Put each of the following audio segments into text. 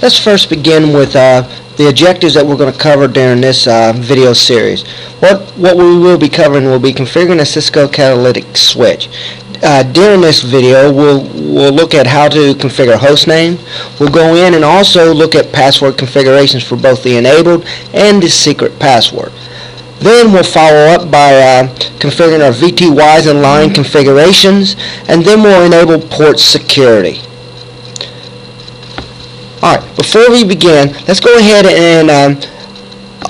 Let's first begin with the objectives that we're going to cover during this video series. What we will be covering will be configuring a Cisco catalytic switch. During this video, we'll look at how to configure hostname. We'll go in and also look at password configurations for both the enabled and the secret password. Then we'll follow up by configuring our VTYs and line configurations, and then we'll enable port security. Alright, before we begin, let's go ahead and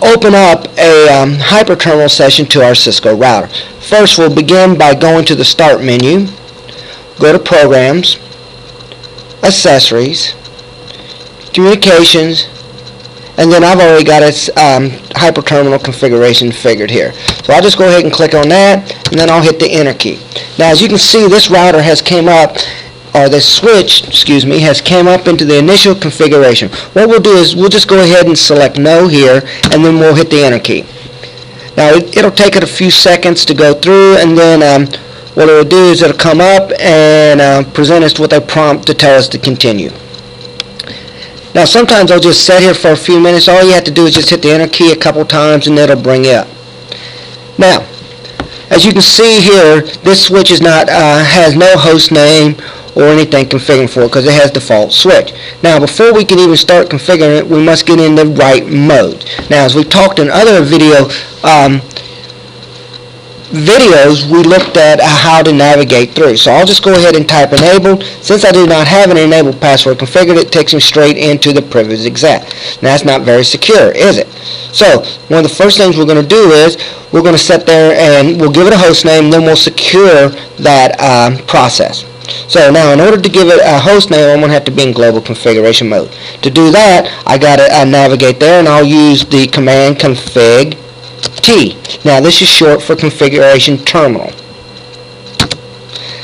open up a hyper-terminal session to our Cisco router. First, we'll begin by going to the Start menu, go to Programs, Accessories, Communications, and then I've already got its hyper-terminal configuration figured here. So I'll just go ahead and click on that, and then I'll hit the Enter key. Now, as you can see, this router has came up, or this switch, excuse me, has came up into the initial configuration. What we'll do is we'll just go ahead and select No here, and then we'll hit the Enter key. Now it'll take it a few seconds to go through, and then what it'll do is it'll come up and present us with a prompt to tell us to continue. Now sometimes I'll just sit here for a few minutes. All you have to do is just hit the Enter key a couple times and it'll bring it up. Now, as you can see here, this switch is not has no host name or anything configured for it because it has default switch. Now before we can even start configuring it, we must get in the right mode. Now as we talked in other videos, we looked at how to navigate through. So I'll just go ahead and type enabled. Since I do not have an enabled password configured, it takes me straight into the privileged exec. Now that's not very secure, is it? So one of the first things we're going to do is we're going to sit there and we'll give it a host name, then we'll secure that process. So now in order to give it a host name, I'm going to have to be in global configuration mode. To do that, I got to navigate there, and I'll use the command config T. Now this is short for configuration terminal.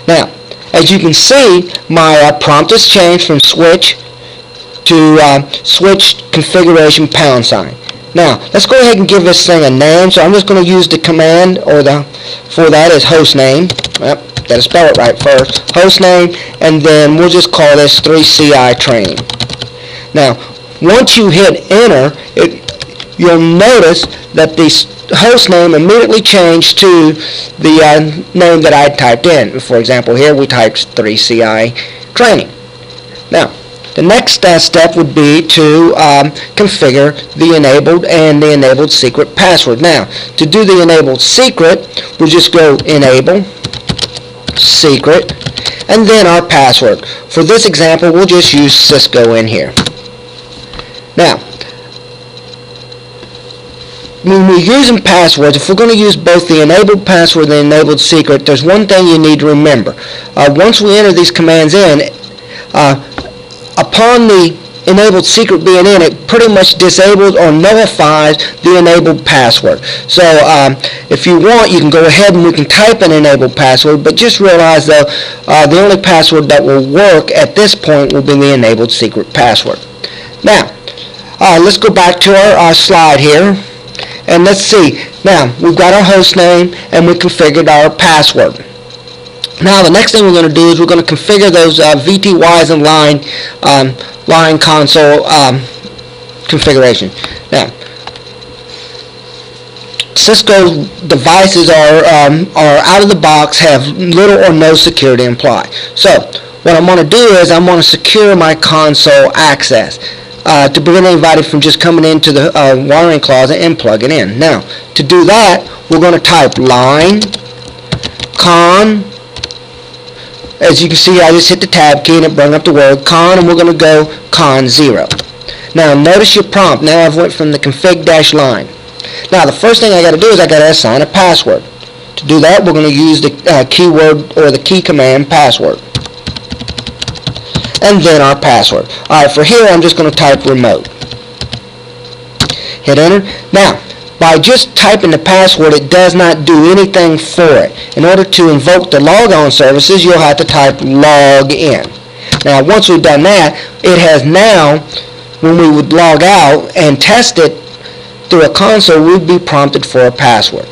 Now as you can see, my prompt has changed from switch to switch configuration #. Now let's go ahead and give this thing a name. So I'm just going to use the command for that is host name. Yep. Gotta spell it right first. Hostname, and then we'll just call this 3CI training. Now, once you hit enter, you'll notice that the hostname immediately changed to the name that I typed in. For example, here we typed 3CI training. Now, the next step would be to configure the enabled and the enabled secret password. Now, to do the enabled secret, we'll just go enable secret, and then our password. For this example, we'll just use Cisco in here. Now, when we're using passwords, if we're going to use both the enabled password and the enabled secret, there's one thing you need to remember. Once we enter these commands in, upon the enabled secret being in, it pretty much disables or nullifies the enabled password. So if you want, you can go ahead and we can type an enabled password, but just realize though the only password that will work at this point will be the enabled secret password. Now let's go back to our slide here, and let's see. Now we've got our host name and we configured our password. Now the next thing we're going to do is we're going to configure those VTYs and line console configuration. Now, Cisco devices are out of the box, have little or no security implied. So what I'm going to do is I'm going to secure my console access to prevent anybody from just coming into the wiring closet and plugging in. Now, to do that, we're going to type line con. As you can see, I just hit the tab key and it brought up the word con, and we're going to go con 0. Now notice your prompt. Now I've went from the config-line. Now the first thing I got to do is I got to assign a password. To do that, we're going to use the keyword or the key command password, and then our password. Alright, for here I'm just going to type remote. Hit enter. Now by just typing the password, it does not do anything for it. In order to invoke the logon services, you'll have to type log in. Now once we've done that, it has now, when we would log out and test it through a console, we'd be prompted for a password.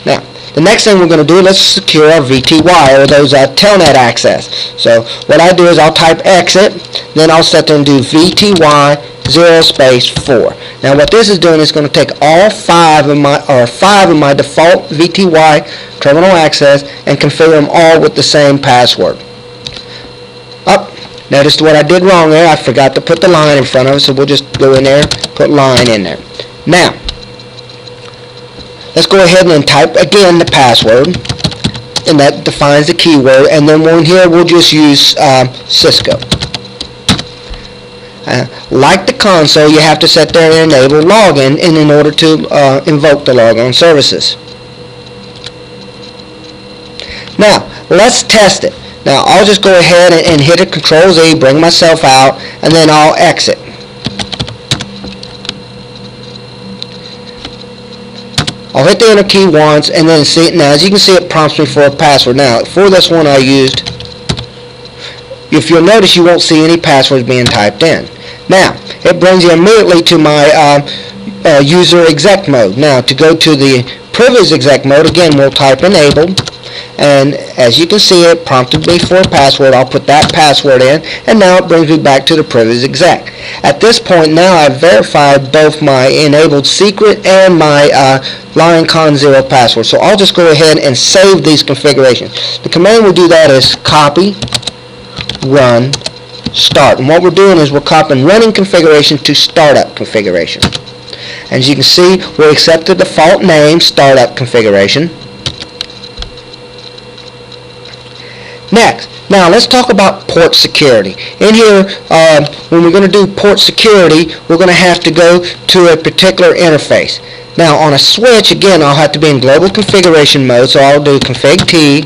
Now the next thing we're going to do, let's secure our VTY, or those telnet access. So what I do is I'll type exit, then I'll set there and do VTY 0 space 4. Now what this is doing is going to take all five of my default VTY terminal access and configure them all with the same password. Notice what I did wrong there. I forgot to put the line in front of it, so we'll just go in there, put line in there. Now, let's go ahead and type again the password, and that defines the keyword, and then one here we'll just use Cisco. Like the console, you have to set there and enable login in order to invoke the logon services. Now, let's test it. Now, I'll just go ahead and hit a Control-Z, bring myself out, and then I'll exit. I'll hit the enter key once, and then see it. Now, as you can see, it prompts me for a password. Now, for this one I used, if you'll notice, you won't see any passwords being typed in. Now, it brings you immediately to my user exec mode. Now, to go to the privileged exec mode, again, we'll type enable. And as you can see, it prompted me for a password. I'll put that password in, and now it brings me back to the privileged exec. At this point now, I've verified both my enabled secret and my LionCon0 password. So I'll just go ahead and save these configurations. The command we do that is copy, run, start. And what we're doing is we're copying running configuration to startup configuration. As you can see, we accept the default name, startup configuration. Next, now let's talk about port security. In here, when we're going to do port security, we're going to have to go to a particular interface. Now on a switch, again, I'll have to be in global configuration mode, so I'll do config T,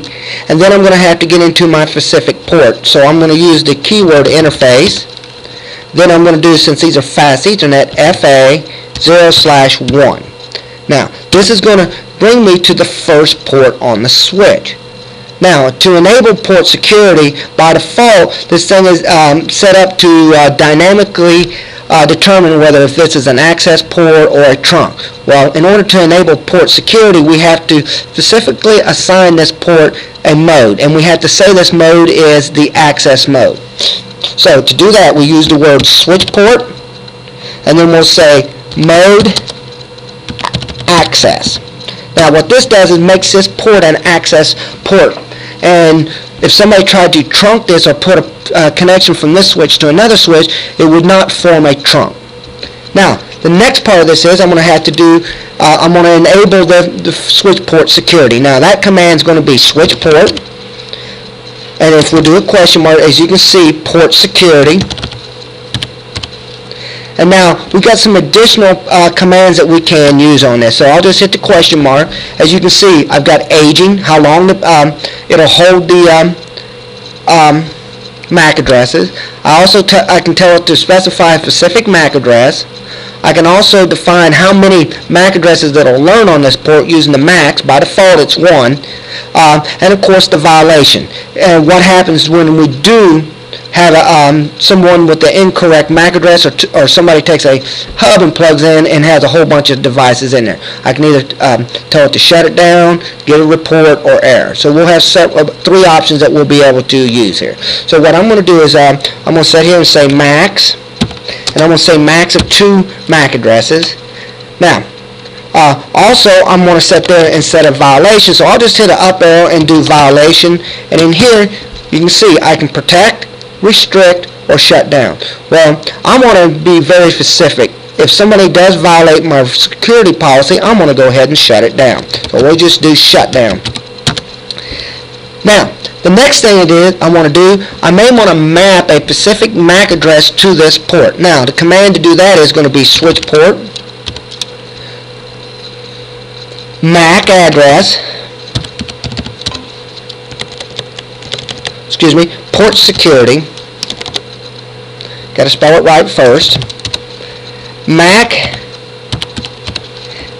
and then I'm going to have to get into my specific port. So I'm going to use the keyword interface. Then I'm going to do, since these are fast Ethernet, FA 0/1. Now, this is going to bring me to the first port on the switch. Now, to enable port security, by default, this thing is set up to dynamically determine whether if this is an access port or a trunk. Well, in order to enable port security, we have to specifically assign this port a mode, and we have to say this mode is the access mode. So, to do that, we use the word switch port, and then we'll say mode access. Now, what this does is makes this port an access port. And if somebody tried to trunk this or put a connection from this switch to another switch, it would not form a trunk. Now, the next part of this is I'm going to have to do, I'm going to enable the switch port security. Now, that command is going to be switch port. And if we do a question mark, as you can see, port security. And now, we've got some additional commands that we can use on this. So I'll just hit the question mark. As you can see, I've got aging, how long it'll hold the MAC addresses. I can tell it to specify a specific MAC address. I can also define how many MAC addresses that will learn on this port using the max. By default, it's 1. And of course, the violation. And what happens when we do have someone with the incorrect MAC address, or somebody takes a hub and plugs in and has a whole bunch of devices in there. I can either tell it to shut it down, get a report, or error. So we'll have 3 options that we'll be able to use here. So what I'm going to do is I'm going to sit here and say max, and I'm going to say max of 2 MAC addresses. Now, also I'm going to set there and set a violation. So I'll just hit an up arrow and do violation, and in here you can see I can protect, restrict, or shut down. Well, I want to be very specific. If somebody does violate my security policy, I'm going to go ahead and shut it down. So we'll just do shut down. Now, the next thing I want to do, I may want to map a specific MAC address to this port. Now, the command to do that is going to be switch port, MAC address, port security. Got to spell it right first. MAC.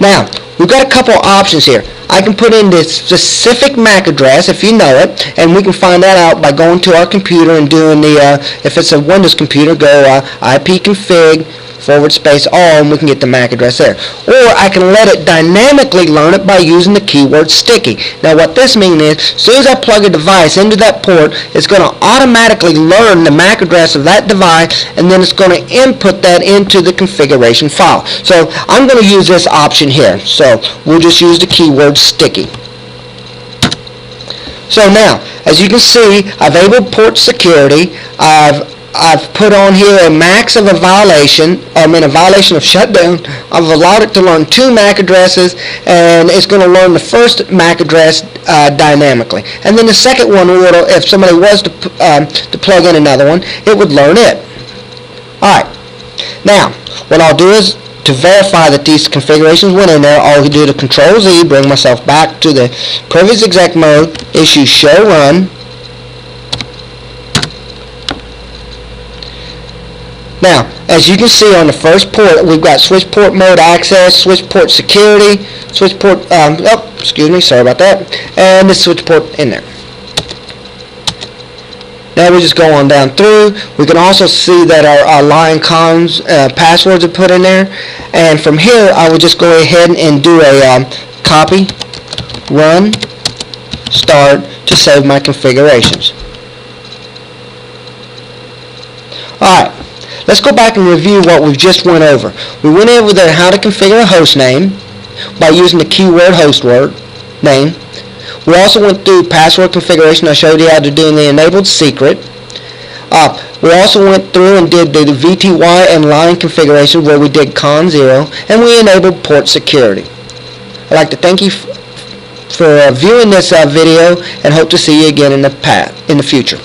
Now, we've got a couple options here. I can put in the specific MAC address if you know it, and we can find that out by going to our computer and doing the, if it's a Windows computer, go ipconfig /all, and we can get the MAC address there. Or I can let it dynamically learn it by using the keyword sticky. Now what this means is, as soon as I plug a device into that port, it's going to automatically learn the MAC address of that device, and then it's going to input that into the configuration file. So I'm going to use this option here. So we'll just use the keyword sticky. So now, as you can see, I've enabled port security. I've put on here a max of a violation, a violation of shutdown. I've allowed it to learn 2 MAC addresses, and it's going to learn the first MAC address dynamically. And then the second one, if somebody was to plug in another one, it would learn it. Alright, now what I'll do is, to verify that these configurations went in there, I'll do the Control-Z, bring myself back to the privileged exec mode, issue show run. Now, as you can see on the first port, we've got switch port mode access, switch port security, switch port, sorry about that, and the switch port in there. Now we just go on down through. We can also see that our line cons passwords are put in there, and from here I would just go ahead and do a copy, run, start to save my configurations. Alright. Let's go back and review what we've just went over. We went over there how to configure a host name by using the keyword host word name. We also went through password configuration. I showed you how to do the enabled secret. We also went through and did the VTY and line configuration where we did con 0, and we enabled port security. I'd like to thank you for viewing this video, and hope to see you again in the future.